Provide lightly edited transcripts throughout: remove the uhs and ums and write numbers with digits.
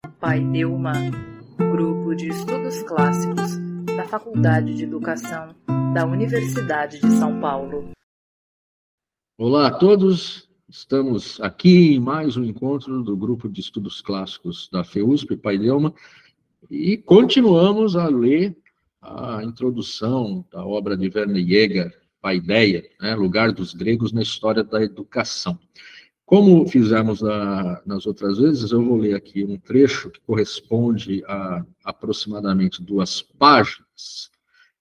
Paideuma, Grupo de Estudos Clássicos da Faculdade de Educação da Universidade de São Paulo. Olá a todos, estamos aqui em mais um encontro do Grupo de Estudos Clássicos da FEUSP, Paideuma, e continuamos a ler a introdução da obra de Werner Jaeger, Paideia, Lugar dos Gregos na História da Educação. Como fizemos nas outras vezes, eu vou ler aqui um trecho que corresponde a aproximadamente 2 páginas,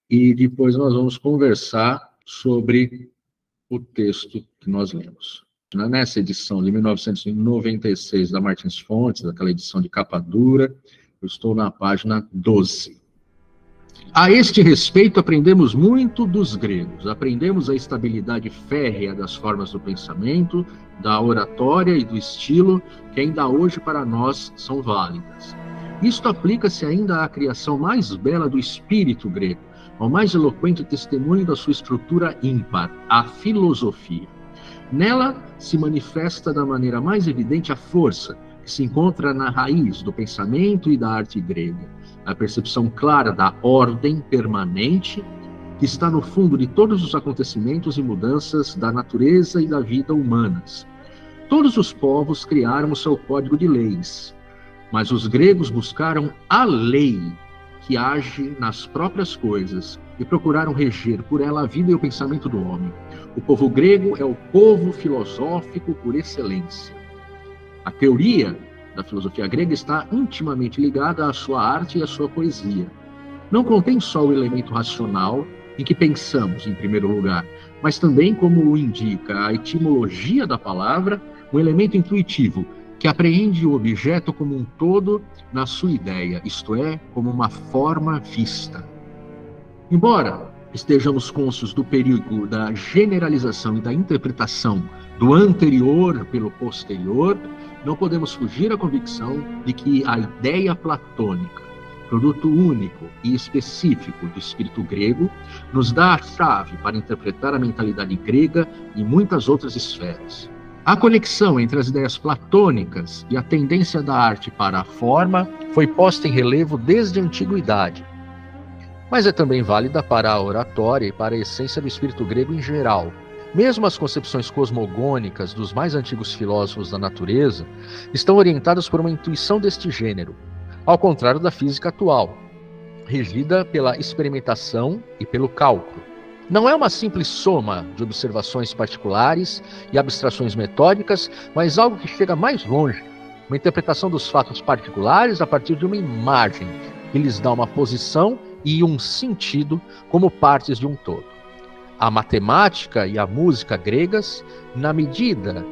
e depois nós vamos conversar sobre o texto que nós lemos. Nessa edição de 1996 da Martins Fontes, aquela edição de capa dura, eu estou na página 12. A este respeito, aprendemos muito dos gregos. Aprendemos a estabilidade férrea das formas do pensamento, da oratória e do estilo, que ainda hoje para nós são válidas. Isto aplica-se ainda à criação mais bela do espírito grego, ao mais eloquente testemunho da sua estrutura ímpar, a filosofia. Nela se manifesta da maneira mais evidente a força que se encontra na raiz do pensamento e da arte grega, a percepção clara da ordem permanente que está no fundo de todos os acontecimentos e mudanças da natureza e da vida humanas. Todos os povos criaram o seu código de leis, mas os gregos buscaram a lei que age nas próprias coisas e procuraram reger por ela a vida e o pensamento do homem. O povo grego é o povo filosófico por excelência. A teoria da filosofia grega está intimamente ligada à sua arte e à sua poesia. Não contém só o elemento racional em que pensamos, em primeiro lugar, mas também, como o indica a etimologia da palavra, um elemento intuitivo, que apreende o objeto como um todo na sua ideia, isto é, como uma forma vista. Embora estejamos cônscios do perigo da generalização e da interpretação do anterior pelo posterior, não podemos fugir à convicção de que a ideia platônica, produto único e específico do espírito grego, nos dá a chave para interpretar a mentalidade grega e muitas outras esferas. A conexão entre as ideias platônicas e a tendência da arte para a forma foi posta em relevo desde a antiguidade, mas é também válida para a oratória e para a essência do espírito grego em geral. Mesmo as concepções cosmogônicas dos mais antigos filósofos da natureza estão orientadas por uma intuição deste gênero, ao contrário da física atual, regida pela experimentação e pelo cálculo. Não é uma simples soma de observações particulares e abstrações metódicas, mas algo que chega mais longe, uma interpretação dos fatos particulares a partir de uma imagem que lhes dá uma posição e um sentido como partes de um todo. A matemática e a música gregas, na medida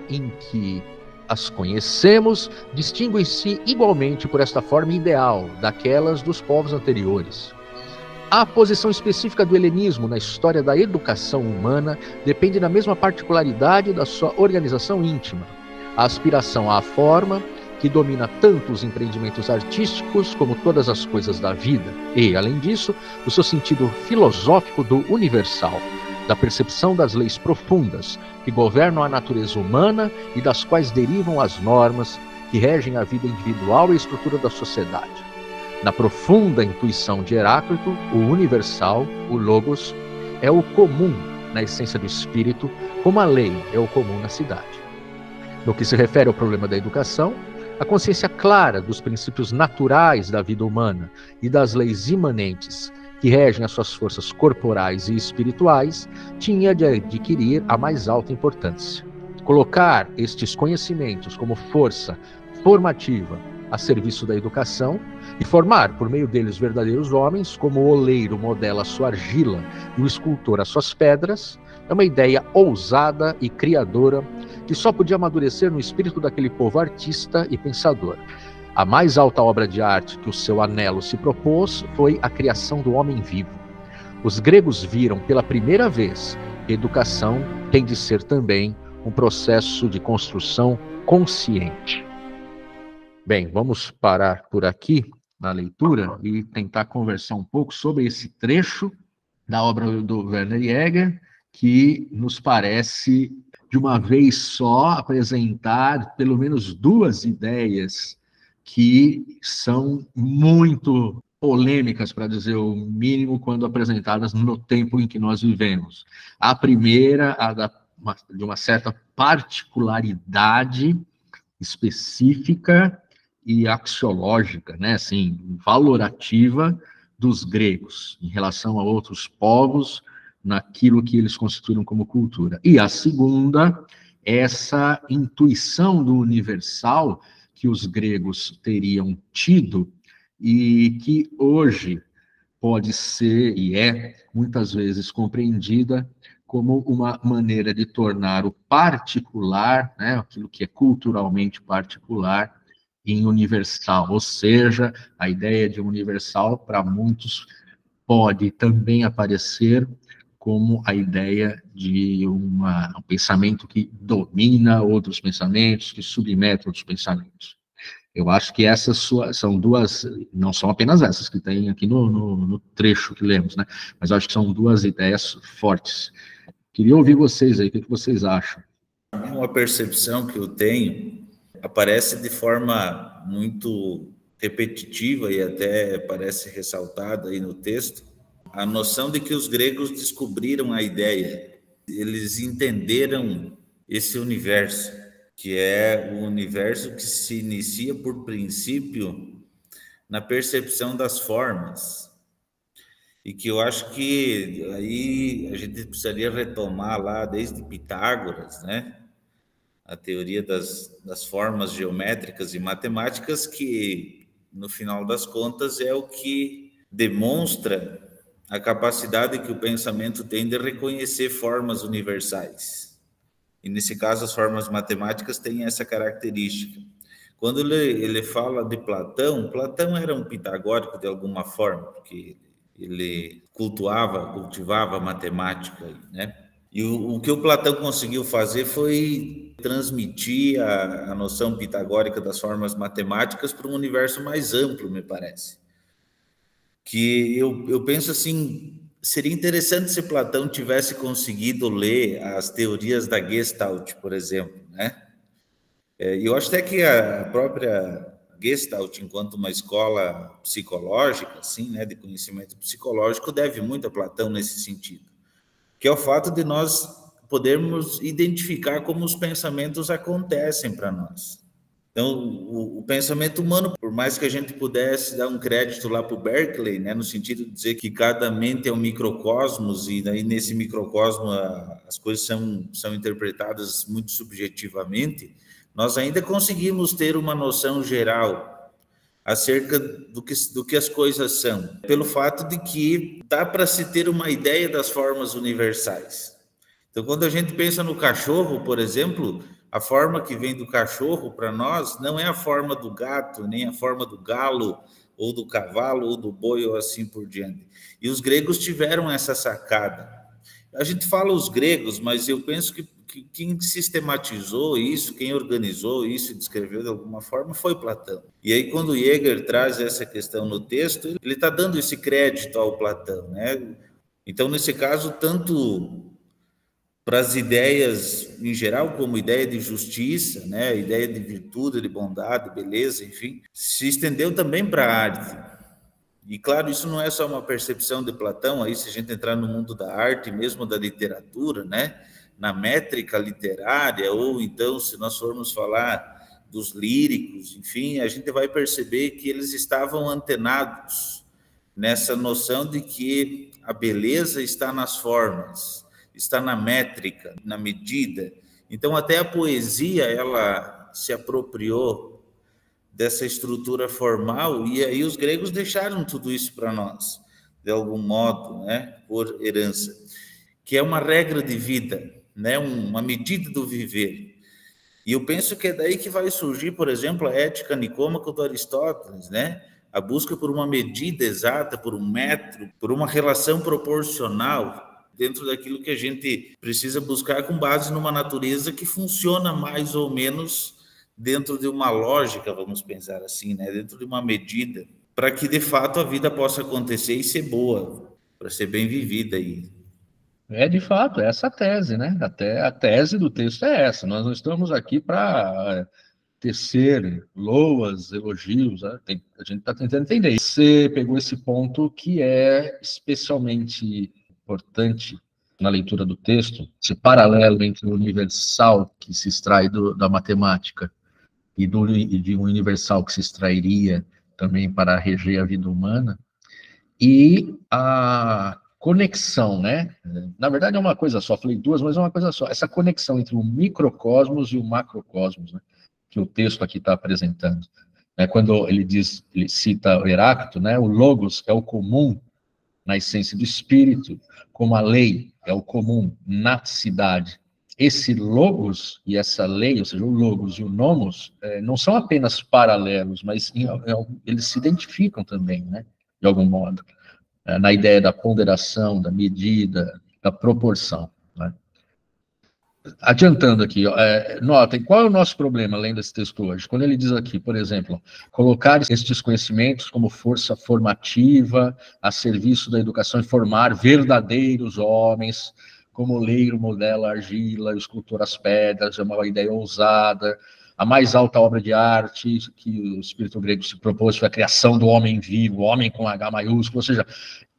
em que as conhecemos, distinguem-se igualmente por esta forma ideal daquelas dos povos anteriores. A posição específica do helenismo na história da educação humana depende da mesma particularidade da sua organização íntima, a aspiração à forma, que domina tanto os empreendimentos artísticos como todas as coisas da vida, e, além disso, o seu sentido filosófico do universal, da percepção das leis profundas que governam a natureza humana e das quais derivam as normas que regem a vida individual e a estrutura da sociedade. Na profunda intuição de Heráclito, o universal, o logos, é o comum na essência do espírito, como a lei é o comum na cidade. No que se refere ao problema da educação, a consciência clara dos princípios naturais da vida humana e das leis imanentes que regem as suas forças corporais e espirituais tinha de adquirir a mais alta importância. Colocar estes conhecimentos como força formativa a serviço da educação e formar por meio deles verdadeiros homens, como o oleiro modela a sua argila e o escultor as suas pedras, é uma ideia ousada e criadora que só podia amadurecer no espírito daquele povo artista e pensador. A mais alta obra de arte que o seu anelo se propôs foi a criação do homem vivo. Os gregos viram pela primeira vez que a educação tem de ser também um processo de construção consciente. Bem, vamos parar por aqui na leitura e tentar conversar um pouco sobre esse trecho da obra do Werner Jaeger, que nos parece, de uma vez só, apresentar pelo menos 2 ideias que são muito polêmicas, para dizer o mínimo, quando apresentadas no tempo em que nós vivemos. A primeira, de uma certa particularidade específica e axiológica, né, assim, valorativa dos gregos em relação a outros povos, naquilo que eles constituíram como cultura. E a segunda, essa intuição do universal que os gregos teriam tido e que hoje pode ser e é muitas vezes compreendida como uma maneira de tornar o particular, né, aquilo que é culturalmente particular, em universal. Ou seja, a ideia de universal, para muitos, pode também aparecer como a ideia de um pensamento que domina outros pensamentos, que submete outros pensamentos. Eu acho que essas são duas, não são apenas essas que tem aqui no trecho que lemos, né? Mas eu acho que são duas ideias fortes. Queria ouvir vocês aí, o que vocês acham? Uma percepção que eu tenho aparece de forma muito repetitiva e até parece ressaltada aí no texto, a noção de que os gregos descobriram a ideia, eles entenderam esse universo, que é o universo que se inicia por princípio na percepção das formas, e que eu acho que aí a gente precisaria retomar lá desde Pitágoras, né? A teoria das formas geométricas e matemáticas, que no final das contas é o que demonstra a capacidade que o pensamento tem de reconhecer formas universais. E nesse caso as formas matemáticas têm essa característica. Quando ele fala de Platão, Platão era um pitagórico de alguma forma, porque ele cultivava a matemática, né? E o que o Platão conseguiu fazer foi transmitir a noção pitagórica das formas matemáticas para um universo mais amplo, me parece. Que eu penso assim, seria interessante se Platão tivesse conseguido ler as teorias da Gestalt, por exemplo, né? Eu acho até que a própria Gestalt, enquanto uma escola psicológica, assim, né, de conhecimento psicológico, deve muito a Platão nesse sentido, que é o fato de nós podermos identificar como os pensamentos acontecem para nós. Então, o pensamento humano, por mais que a gente pudesse dar um crédito lá para o Berkeley, né, no sentido de dizer que cada mente é um microcosmos, e daí nesse microcosmo as coisas são interpretadas muito subjetivamente, nós ainda conseguimos ter uma noção geral acerca do que as coisas são, pelo fato de que dá para se ter uma ideia das formas universais. Então, quando a gente pensa no cachorro, por exemplo, a forma que vem do cachorro para nós não é a forma do gato, nem a forma do galo, ou do cavalo, ou do boi, ou assim por diante. E os gregos tiveram essa sacada. A gente fala os gregos, mas eu penso que quem sistematizou isso, quem organizou isso e descreveu de alguma forma foi Platão. E aí, quando Jäger traz essa questão no texto, ele está dando esse crédito ao Platão, né? Então, nesse caso, tanto para as ideias em geral, como ideia de justiça, né, ideia de virtude, de bondade, beleza, enfim, se estendeu também para a arte. E claro, isso não é só uma percepção de Platão, aí se a gente entrar no mundo da arte, mesmo da literatura, né, na métrica literária, ou então se nós formos falar dos líricos, enfim, a gente vai perceber que eles estavam antenados nessa noção de que a beleza está nas formas, está na métrica, na medida. Então, até a poesia, ela se apropriou dessa estrutura formal, e aí os gregos deixaram tudo isso para nós, de algum modo, né, por herança, que é uma regra de vida, né, uma medida do viver. E eu penso que é daí que vai surgir, por exemplo, a ética nicômaca do Aristóteles, né, a busca por uma medida exata, por um metro, por uma relação proporcional, dentro daquilo que a gente precisa buscar com base numa natureza que funciona mais ou menos dentro de uma lógica, vamos pensar assim, né? Dentro de uma medida, para que de fato a vida possa acontecer e ser boa, para ser bem vivida. De fato, essa a tese, né? Até a tese do texto é essa. Nós não estamos aqui para tecer loas, elogios, né? A gente está tentando entender. Você pegou esse ponto que é especialmente importante na leitura do texto, esse paralelo entre o universal que se extrai da matemática e de um universal que se extrairia também para reger a vida humana, e a conexão, né? Na verdade é uma coisa só, falei duas, mas é uma coisa só. Essa conexão entre o microcosmos e o macrocosmos, né? Que o texto aqui está apresentando. Quando ele cita o Heráclito, né? O logos é o comum na essência do espírito, como a lei é o comum na cidade. Esse logos e essa lei, ou seja, o logos e o nomos, não são apenas paralelos, mas eles se identificam também, né? De algum modo, na ideia da ponderação, da medida, da proporção. Né? Adiantando aqui, notem, qual é o nosso problema, além desse texto hoje? Quando ele diz aqui, por exemplo, colocar estes conhecimentos como força formativa, a serviço da educação e formar verdadeiros homens, como o oleiro modela a argila, o escultor as pedras, é uma ideia ousada. A mais alta obra de arte que o espírito grego se propôs foi a criação do homem vivo, o homem com H maiúsculo, ou seja,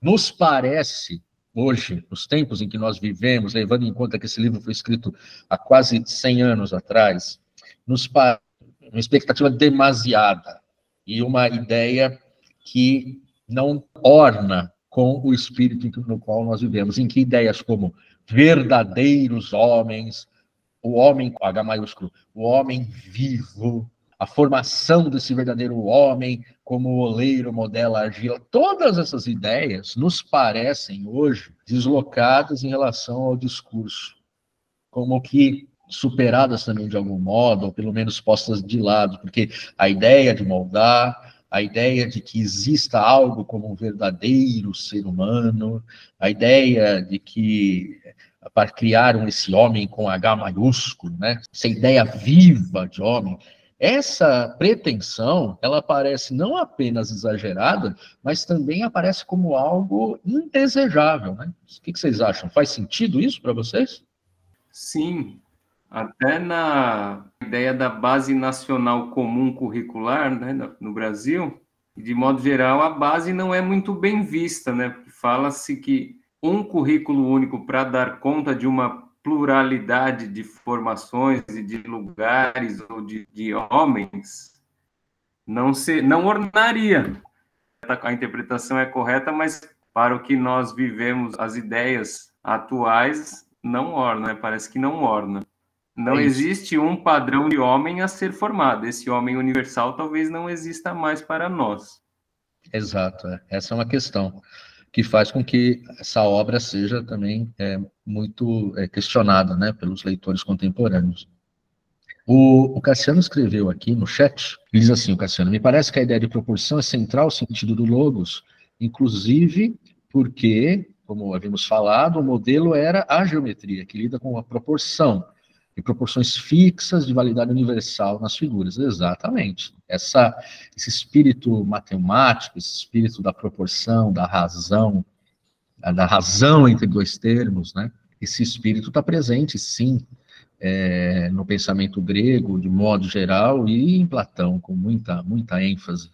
nos parece, hoje, nos tempos em que nós vivemos, levando em conta que esse livro foi escrito há quase 100 anos atrás, uma expectativa demasiada e uma ideia que não orna com o espírito no qual nós vivemos, em que ideias como verdadeiros homens, o homem com H maiúsculo, o homem vivo, a formação desse verdadeiro homem, como o oleiro modela a argila, todas essas ideias nos parecem hoje deslocadas em relação ao discurso, como que superadas também de algum modo, ou pelo menos postas de lado, porque a ideia de moldar, a ideia de que exista algo como um verdadeiro ser humano, a ideia de que para criar esse homem com H maiúsculo, né? Essa ideia viva de homem, essa pretensão, ela aparece não apenas exagerada, mas também aparece como algo indesejável, né? O que vocês acham? Faz sentido isso para vocês? Sim, até na ideia da Base Nacional Comum Curricular, né, no Brasil, de modo geral, a base não é muito bem vista, né? Porque fala-se que um currículo único para dar conta de uma pluralidade de formações e de lugares ou de homens não ornaria. A interpretação é correta, mas para o que nós vivemos, as ideias atuais não orna, né? Parece que não orna. Não existe um padrão de homem a ser formado. Esse homem universal talvez não exista mais para nós. Exato. Essa é uma questão que faz com que essa obra seja também muito questionada, né, pelos leitores contemporâneos. O Cassiano escreveu aqui no chat, diz assim, o Cassiano, me parece que a ideia de proporção é central ao sentido do logos, inclusive porque, como havíamos falado, o modelo era a geometria, que lida com a proporção, e proporções fixas de validade universal nas figuras. Exatamente. Esse espírito matemático, esse espírito da proporção, da razão entre dois termos, né? Esse espírito está presente, sim, no pensamento grego, de modo geral, e em Platão, com muita ênfase.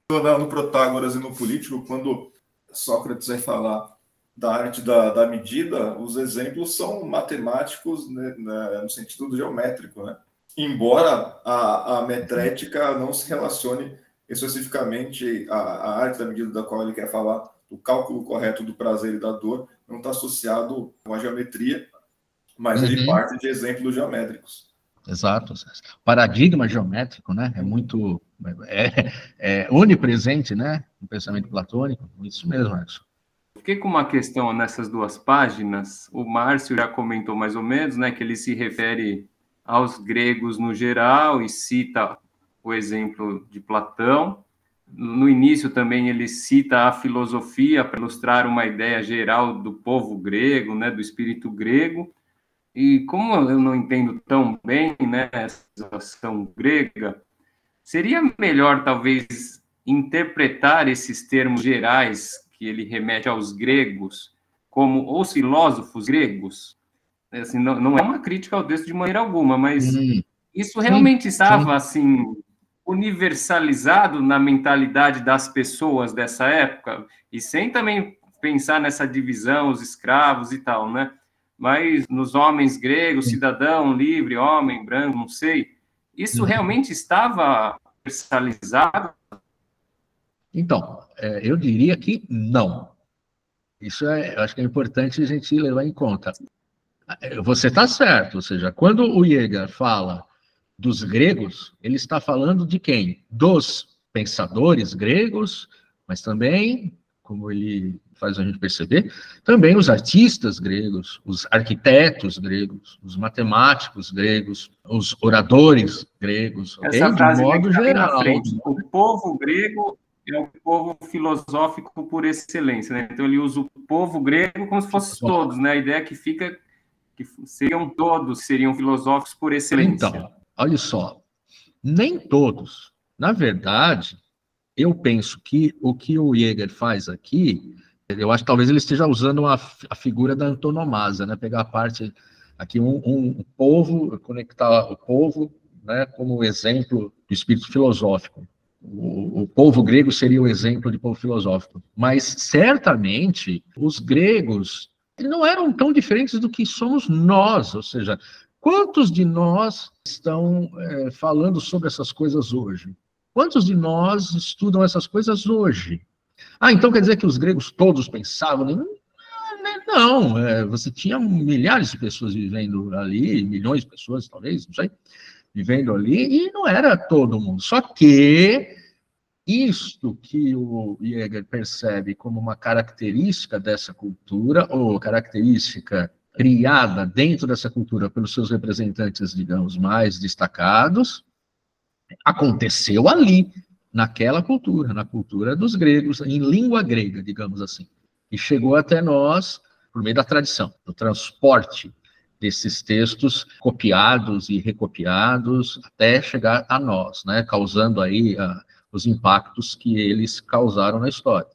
No Protágoras e no Político, quando Sócrates vai falar da arte da medida, os exemplos são matemáticos, né, no sentido geométrico, né? Embora a metrética não se relacione especificamente à arte da medida da qual ele quer falar, o cálculo correto do prazer e da dor não está associado com a geometria, mas ele parte de exemplos geométricos. Exato. O paradigma geométrico, né, é muito onipresente, né, no pensamento platônico. Isso mesmo, Edson. Fiquei com uma questão nessas duas páginas. O Márcio já comentou mais ou menos, né, que ele se refere aos gregos no geral e cita o exemplo de Platão. No início também ele cita a filosofia para ilustrar uma ideia geral do povo grego, né, do espírito grego. E como eu não entendo tão bem, né, essa situação grega, seria melhor talvez interpretar esses termos gerais que ele remete aos gregos, como os filósofos gregos. Assim, não é uma crítica ao texto de maneira alguma, mas Isso realmente estava, assim, universalizado na mentalidade das pessoas dessa época? E sem também pensar nessa divisão, os escravos e tal, né? Mas nos homens gregos, cidadão, livre, homem, branco, não sei, isso realmente estava universalizado? Então, eu diria que não. Isso eu acho que é importante a gente levar em conta. Você está certo, ou seja, quando o Jäger fala dos gregos, ele está falando de quem? Dos pensadores gregos, mas também, como ele faz a gente perceber, também os artistas gregos, os arquitetos gregos, os matemáticos gregos, os oradores gregos, Essa de frase, né, modo que tá bem na geral. frente. O povo grego é o povo filosófico por excelência, né? Então ele usa o povo grego como se fosse todos, né? A ideia que fica que seriam todos, seriam filosóficos por excelência. Então, olha só, nem todos. Na verdade, eu penso que o Jäger faz aqui, eu acho que talvez ele esteja usando a figura da antonomasia, né? Pegar a parte aqui, um povo, conectar o povo, né, como exemplo do espírito filosófico. O povo grego seria o exemplo de povo filosófico. Mas, certamente, os gregos não eram tão diferentes do que somos nós, ou seja, quantos de nós estão falando sobre essas coisas hoje? Quantos de nós estudam essas coisas hoje? Então quer dizer que os gregos todos pensavam? Não, você tinha milhares de pessoas vivendo ali, milhões de pessoas, talvez, não sei, vivendo ali, e não era todo mundo. Só que isto que o Jäger percebe como uma característica dessa cultura, ou característica criada dentro dessa cultura pelos seus representantes, digamos, mais destacados, aconteceu ali, naquela cultura, na cultura dos gregos, em língua grega, digamos assim, e chegou até nós por meio da tradição, do transporte desses textos copiados e recopiados até chegar a nós, né, causando aí os impactos que eles causaram na história.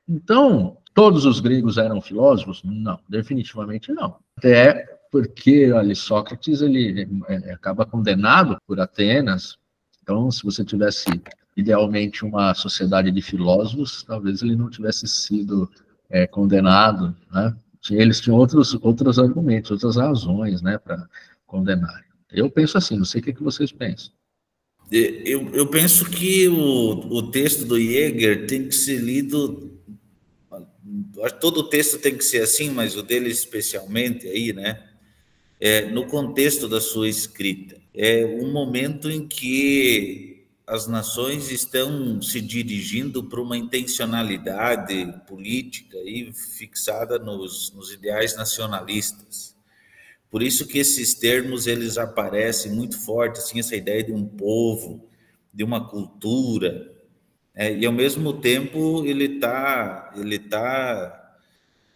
Então, todos os gregos eram filósofos? Não, definitivamente não. Até porque, olha, Sócrates, ele acaba condenado por Atenas. Então, se você tivesse, idealmente, uma sociedade de filósofos, talvez ele não tivesse sido condenado, né? Eles tinham outros argumentos, outras razões, né, para condenar. Eu penso assim, não sei o que vocês pensam. Eu penso que o texto do Jäger tem que ser lido, todo o texto tem que ser assim, mas o dele especialmente aí, né? No contexto da sua escrita. É um momento em que as nações estão se dirigindo para uma intencionalidade política aí fixada nos ideais nacionalistas. Por isso que esses termos eles aparecem muito fortes, assim, essa ideia de um povo, de uma cultura, e ao mesmo tempo ele tá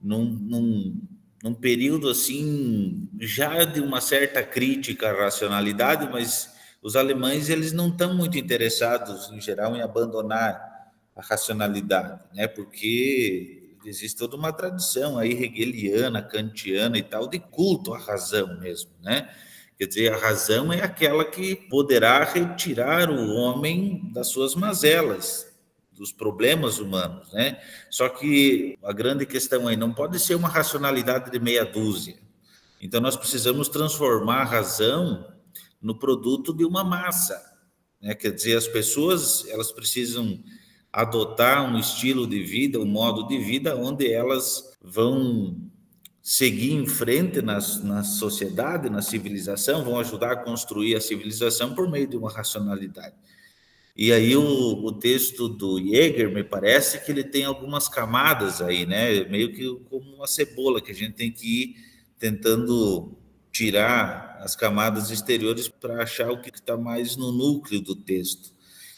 num período assim já de uma certa crítica à racionalidade, mas os alemães eles não estão muito interessados em geral em abandonar a racionalidade, né? Porque existe toda uma tradição aí hegeliana, kantiana e tal de culto à razão mesmo, né? Quer dizer, a razão é aquela que poderá retirar o homem das suas mazelas, dos problemas humanos, né? Só que a grande questão aí não pode ser uma racionalidade de meia dúzia. Então nós precisamos transformar a razão no produto de uma massa, né? Quer dizer, as pessoas elas precisam adotar um estilo de vida, um modo de vida onde elas vão seguir em frente na sociedade, na civilização, vão ajudar a construir a civilização por meio de uma racionalidade. E aí o texto do Jäger, me parece que ele tem algumas camadas aí, né? Meio que como uma cebola, que a gente tem que ir tentando tirar as camadas exteriores para achar o que está mais no núcleo do texto.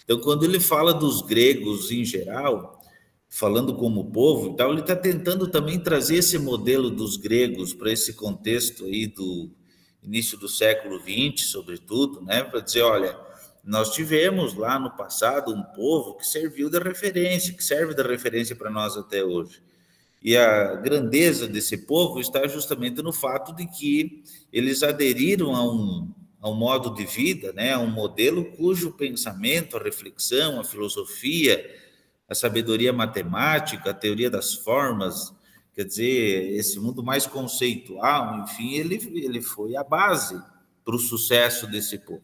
Então, quando ele fala dos gregos em geral, falando como povo e tal, ele está tentando também trazer esse modelo dos gregos para esse contexto aí do início do século XX, sobretudo, né? Para dizer, olha, nós tivemos lá no passado um povo que serviu de referência, que serve de referência para nós até hoje. E a grandeza desse povo está justamente no fato de que eles aderiram a a um modo de vida, né, a um modelo cujo pensamento, a reflexão, a filosofia, a sabedoria matemática, a teoria das formas, quer dizer, esse mundo mais conceitual, enfim, ele foi a base para o sucesso desse povo.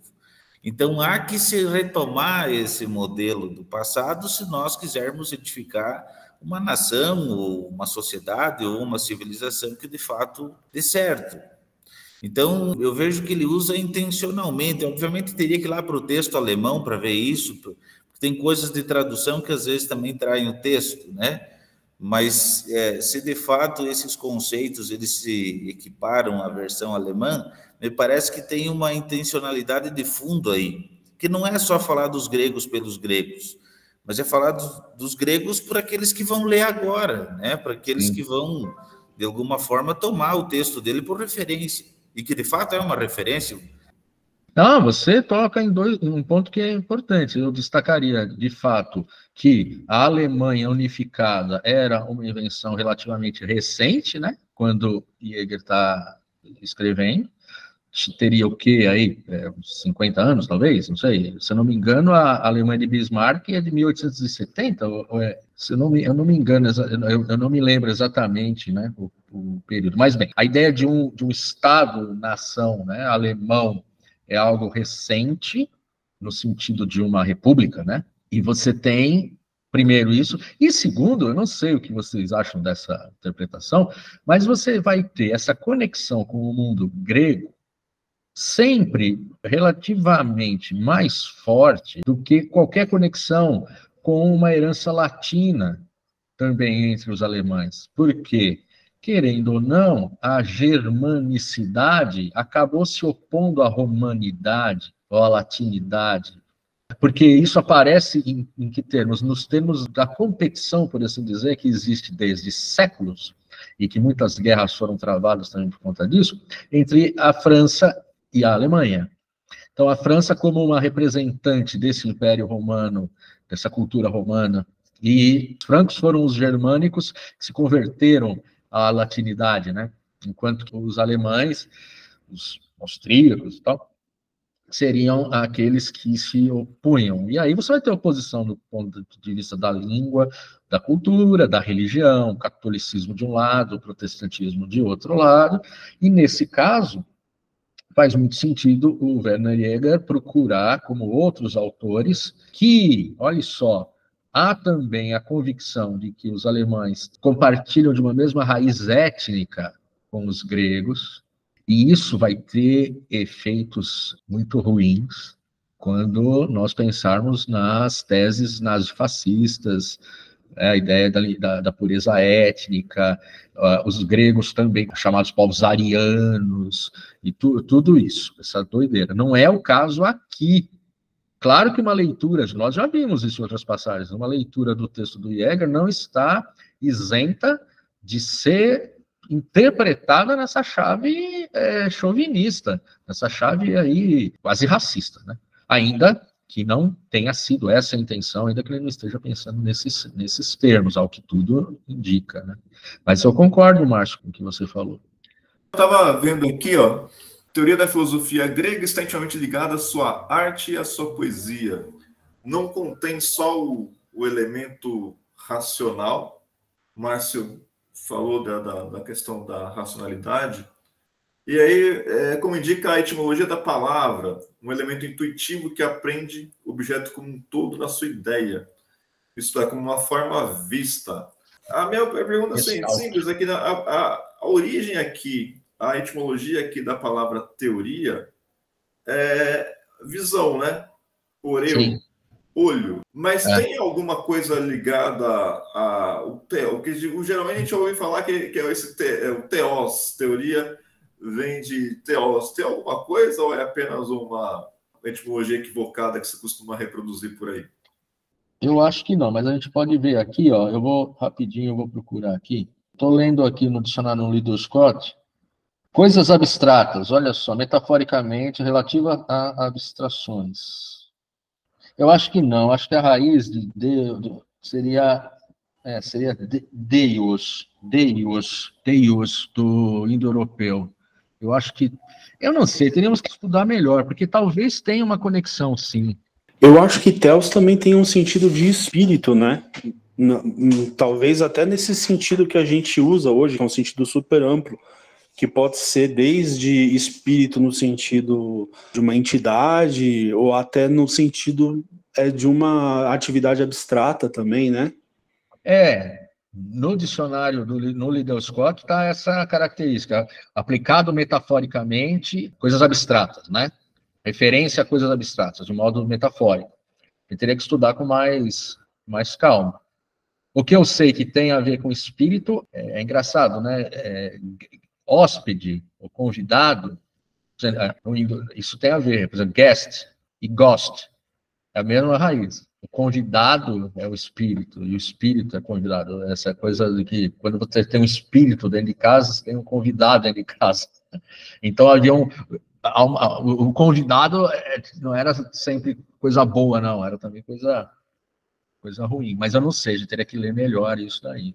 Então, há que se retomar esse modelo do passado se nós quisermos edificar uma nação, ou uma sociedade, ou uma civilização que, de fato, dê certo. Então, eu vejo que ele usa intencionalmente. Obviamente, teria que ir lá para o texto alemão para ver isso, porque tem coisas de tradução que, às vezes, também traem o texto, né? Mas, se de fato esses conceitos eles se equiparam à versão alemã, me parece que tem uma intencionalidade de fundo aí, que não é só falar dos gregos pelos gregos, mas é falar dos gregos por aqueles que vão ler agora, né? Para aqueles que vão, de alguma forma, tomar o texto dele por referência, e que de fato é uma referência. Não, você toca em um ponto que é importante. Eu destacaria, de fato, que a Alemanha unificada era uma invenção relativamente recente, né? Quando Jäger está escrevendo. Teria o quê aí? 50 anos, talvez? Não sei. Se eu não me engano, a Alemanha de Bismarck é de 1870, se eu não me engano, eu não me lembro exatamente, né, o período. Mas, bem, a ideia de um Estado-nação, né, alemão, é algo recente, no sentido de uma república, né? E você tem, primeiro, isso, e segundo, eu não sei o que vocês acham dessa interpretação, mas você vai ter essa conexão com o mundo grego sempre relativamente mais forte do que qualquer conexão com uma herança latina também entre os alemães. Por quê? Querendo ou não, a germanicidade acabou se opondo à romanidade, ou à latinidade, porque isso aparece em que termos? Nos termos da competição, por assim dizer, que existe desde séculos, e que muitas guerras foram travadas também por conta disso, entre a França e a Alemanha. Então, a França, como uma representante desse Império Romano, dessa cultura romana, e os francos foram os germânicos que se converteram à latinidade, né? Enquanto que os alemães, os austríacos e tal, seriam aqueles que se opunham. E aí você vai ter oposição do ponto de vista da língua, da cultura, da religião, o catolicismo de um lado, o protestantismo de outro lado, e nesse caso, faz muito sentido o Werner Jäger procurar, como outros autores, que, olha só, há também a convicção de que os alemães compartilham de uma mesma raiz étnica com os gregos, e isso vai ter efeitos muito ruins quando nós pensarmos nas teses nazifascistas, a ideia da pureza étnica, os gregos também chamados povos arianos, e tudo isso, essa doideira. Não é o caso aqui. Claro que uma leitura, nós já vimos isso em outras passagens, uma leitura do texto do Jäger não está isenta de ser interpretada nessa chave chauvinista, nessa chave aí quase racista, né? Ainda que não tenha sido essa a intenção, ainda que ele não esteja pensando nesses termos, ao que tudo indica, né? Mas eu concordo, Márcio, com o que você falou. Eu estava vendo aqui, ó, teoria da filosofia grega está intimamente ligada à sua arte e à sua poesia. Não contém só o elemento racional. Márcio falou da questão da racionalidade. E aí, como indica a etimologia da palavra, um elemento intuitivo que aprende o objeto como um todo na sua ideia. Isto é, como uma forma vista. A minha pergunta é simples, aqui, a origem aqui, a etimologia aqui da palavra teoria é visão, né? Oreu, olho. Mas tem alguma coisa ligada ao teo? Que geralmente a gente ouve falar que é o teos, teoria vem de teos. Tem alguma coisa ou é apenas uma etimologia equivocada que você costuma reproduzir por aí? Eu acho que não, mas a gente pode ver aqui, ó, eu vou procurar aqui. Estou lendo aqui no dicionário no Liddell Scott, coisas abstratas, olha só, metaforicamente, relativa a abstrações. Eu acho que não, acho que a raiz seria Deus, do indo-europeu. Eu acho que, eu não sei, teríamos que estudar melhor, porque talvez tenha uma conexão, sim. Eu acho que Theos também tem um sentido de espírito, né? Talvez até nesse sentido que a gente usa hoje, que é um sentido super amplo, que pode ser desde espírito no sentido de uma entidade, ou até no sentido de uma atividade abstrata também, né? No dicionário, no Liddell Scott, está essa característica, aplicado metaforicamente, coisas abstratas, né? Referência a coisas abstratas, de modo metafórico. Eu teria que estudar com mais calma. O que eu sei que tem a ver com espírito é engraçado, né? Hóspede, ou convidado, isso tem a ver, por exemplo, guest e ghost, é a mesma raiz. O convidado é o espírito, e o espírito é convidado. Essa coisa de que, quando você tem um espírito dentro de casa, você tem um convidado dentro de casa. Então, havia o convidado não era sempre coisa boa, não, era também coisa ruim. Mas eu não sei, eu teria que ler melhor isso daí.